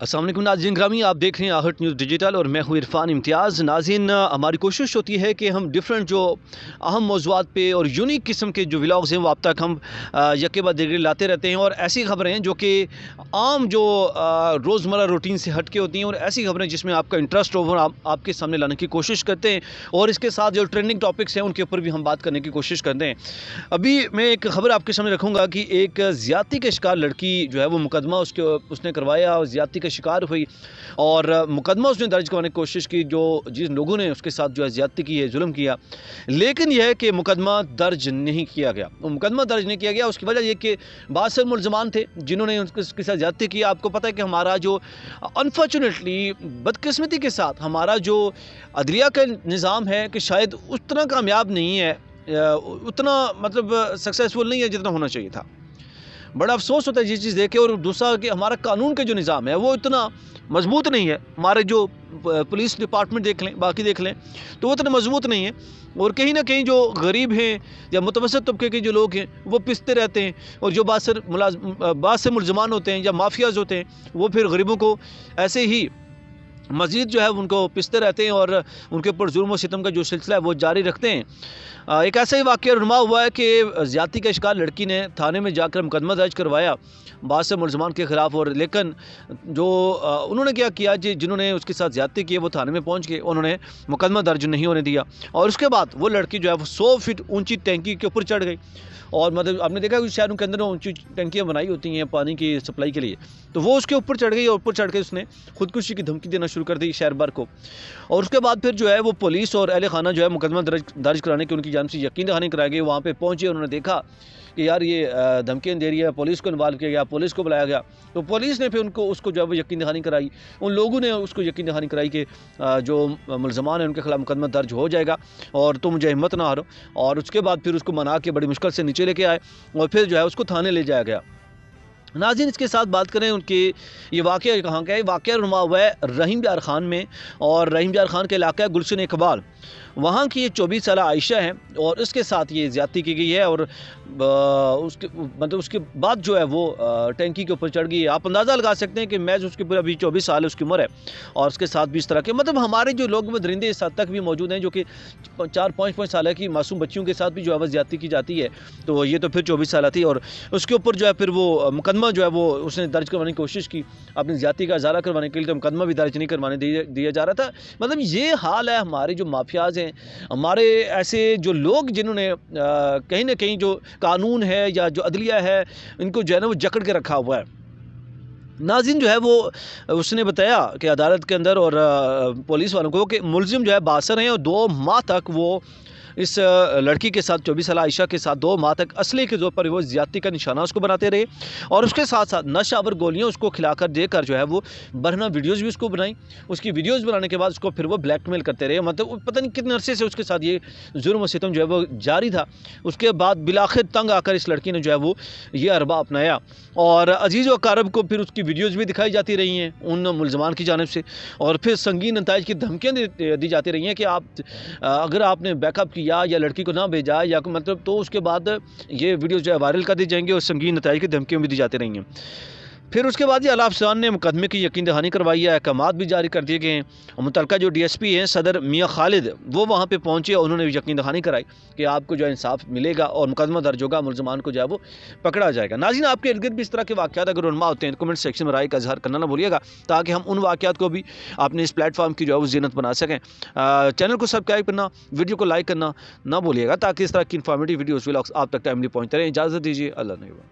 अस्सलाम वालेकुम नाज़रीन ग्रामी, आप देख रहे हैं आहट न्यूज़ डिजिटल और मैं हूँ इरफान इम्तियाज़। नाज़रीन, हमारी कोशिश होती है कि हम डिफरेंट जो अहम मौज़ूआत पे और यूनिक किस्म के जो व्लॉग्स हैं वो आप तक हम यके बाद दिगरे लाते रहते हैं, और ऐसी खबरें जो कि आम जो रोज़मर्रा रूटीन से हट के होती हैं, और ऐसी खबरें जिसमें आपका इंटरेस्ट हो वो आपके सामने लाने की कोशिश करते हैं, और इसके साथ जो ट्रेंडिंग टॉपिक्स हैं उनके ऊपर भी हम बात करने की कोशिश करते हैं। अभी मैं एक खबर आपके सामने रखूँगा कि एक ज़्यादती के शिकार लड़की जो है वो मुकदमा उसने करवाया और ज़्यादती का शिकार हुई, और मुकदमा उसने दर्ज करवाने की कोशिश की जो जिन लोगों ने उसके साथ जो है ज़्यादती की है, जुल्म किया, लेकिन यह है कि मुकदमा दर्ज नहीं किया गया। मुकदमा दर्ज नहीं किया गया, उसकी वजह यह कि बहुत से मुल्ज़मान थे जिन्होंने उसके साथ ज़्यादती किया। आपको पता है कि हमारा जो अनफॉर्चुनेटली बदकिस्मती के साथ हमारा जो अदलिया का निज़ाम है कि शायद उतना कामयाब नहीं है, उतना मतलब सक्सेसफुल नहीं है जितना होना चाहिए था। बड़ा अफसोस होता है ये चीज़ देख के। और दूसरा कि हमारा कानून का जो निज़ाम है वो इतना मजबूत नहीं है। हमारे जो पुलिस डिपार्टमेंट देख लें, बाकी देख लें, तो वो इतना मजबूत नहीं है, और कहीं ना कहीं जो गरीब हैं या मुतवसत तबके के जो लोग हैं वो पिसते रहते हैं, और जो बाद से मुल्ज़मान होते हैं या माफियाज होते हैं वो फिर गरीबों को ऐसे ही मज़ीद जो है उनको पिसते रहते हैं और उनके ऊपर जुल्म व सितम का जो सिलसिला है वो जारी रखते हैं। एक ऐसा ही वाक़या रुनमा हुआ है कि ज़्यादती का शिकार लड़की ने थाने में जाकर मुकदमा दर्ज करवाया बाद से मुल्ज़मान के ख़िलाफ़, और लेकिन जो उन्होंने क्या किया जी, जिन्होंने उसके साथ ज़्यादती की वो थाने में पहुंच गए, उन्होंने मुकदमा दर्ज नहीं होने दिया, और उसके बाद वो लड़की जो है वो 100 फीट ऊंची टैंकी के ऊपर चढ़ गई। और मतलब आपने देखा कि शहरों के अंदर ऊंची टंकियाँ बनाई होती हैं पानी की सप्लाई के लिए, तो वो उसके ऊपर चढ़ गई, और ऊपर चढ़ के उसने खुदकुशी की धमकी देना शुरू कर दी शहर भर को। और उसके बाद फिर जो है वो पुलिस और अहले खाना जो है मुकदमा दर्ज कराने की उनकी जानिब से यकीन दहानी कराई गई। वहाँ पे पहुँचे, उन्होंने देखा कि यार ये धमकियाँ दे रही है, पुलिस को इन्वॉल्व किया गया, पुलिस को बुलाया गया, तो पुलिस ने फिर उसको जो है वो यकीन दहानी कराई। उन लोगों ने उसको यकीन दहानी कराई कि जो मुल्ज़मान हैं उनके खिलाफ मुकदमा दर्ज हो जाएगा और तुम मुझे हिम्मत ना हारो। और उसके बाद फिर उसको मना के बड़ी मुश्किल से नीचे लेके आए, और फिर जो है उसको थाने ले जाया गया। नाज़रीन, इसके साथ बात करें उनकी ये वाक़या कहाँ का है। वाक़या रुमा हुआ है रहीम यार खान में, और रहीम यार खान का इलाका है गुलशन इकबाल। वहाँ की ये 24 साल आयशा है, और इसके साथ ये ज़्यादती की गई है, और उसके बाद जो है वो टैंकी के ऊपर चढ़ गई। आप अंदाज़ा लगा सकते हैं कि मैच उसके पूरा अभी 24 साल उसकी उम्र है, और उसके साथ भी इस तरह के मतलब हमारे जो लोग दरिंदे इस हद तक भी मौजूद हैं जो कि 4-5 साल की मासूम बच्चियों के साथ भी जो है वो ज़्यादती की जाती है। तो ये तो फिर 24 साल थी, और उसके ऊपर जो है फिर वो मुकदमा जो है वो उसने दर्ज करवाने की कोशिश की अपनी ज़्यादती का इज़ारा करवाने के लिए, तो मुकदमा भी दर्ज नहीं करवाने दिया जा रहा था। मतलब ये हाल है हमारे जो माफियाज हैं, हमारे ऐसे जो लोग जिन्होंने कहीं ना कहीं जो कानून है या जो अदलिया है इनको जो है ना वो जकड़ के रखा हुआ है। नाज़रीन, जो है वो उसने बताया कि अदालत के अंदर और पुलिस वालों को कि मुल्ज़िम जो है बासर हैं, और 2 माह तक वो इस लड़की के साथ 24 साल आयशा के साथ 2 माह तक असले के ज़ोर पर वो ज़्यादती का निशाना उसको बनाते रहे, और उसके साथ साथ नशावर गोलियां उसको खिलाकर देकर जो है वो बरहना वीडियोज़ भी उसको बनाई। उसकी वीडियोज़ बनाने के बाद उसको फिर वो ब्लैकमेल करते रहे। मतलब पता नहीं कितने अरसे से उसके साथ ये जुर्म व सितम जो है वो जारी था। उसके बाद बिलाखिर तंग आकर इस लड़की ने जो है वो ये अरबा अपनाया, और अजीज़ व अकारब को फिर उसकी वीडियोज़ भी दिखाई जाती रही हैं उन मुल्ज़मान की जानिब से, और फिर संगीन नताइज की धमकियाँ दी जाती रही हैं कि आप अगर आपने बैकअप किया या लड़की को ना भेजा या मतलब तो उसके बाद ये वीडियो जो है वायरल कर दी जाएंगी, और संगीन नताइज की धमकियाँ भी दी जाती रही हैं। फिर उसके बाद ये आला अफसरान ने मुकदमे की यकीन दहानी करवाई है, अहकामात भी जारी कर दिए गए हैं, और मुतलका जो DSP हैं सदर मियाँ खालिद वो वहाँ पे पहुँचे, और उन्होंने यकीन दहानी कराई कि आपको जो है इंसाफ मिलेगा और मुकदमा दर्ज होगा, मुल्ज़मान को जो है वो पकड़ा जाएगा। नाज़रीन, आपके इर्द गिर्द भी इस तरह के वाक़यात अगर रुनमा होते हैं तो कमेंट सेक्शन में राय का इज़हार करना ना भूलिएगा, ताकि हम उन वाक़यात को भी अपने इस प्लेटफॉर्म की जो है वो ज़ीनत बना सकें। चैनल को सब्सक्राइब करना, वीडियो को लाइक करना ना भूलिएगा, ताकि इस तरह की इन्फॉर्मेटिव वीडियोज़ व्लॉग्स आप तक टाइमली पहुँचते रहें। इजाज़त दीजिए, अल्लाह ने।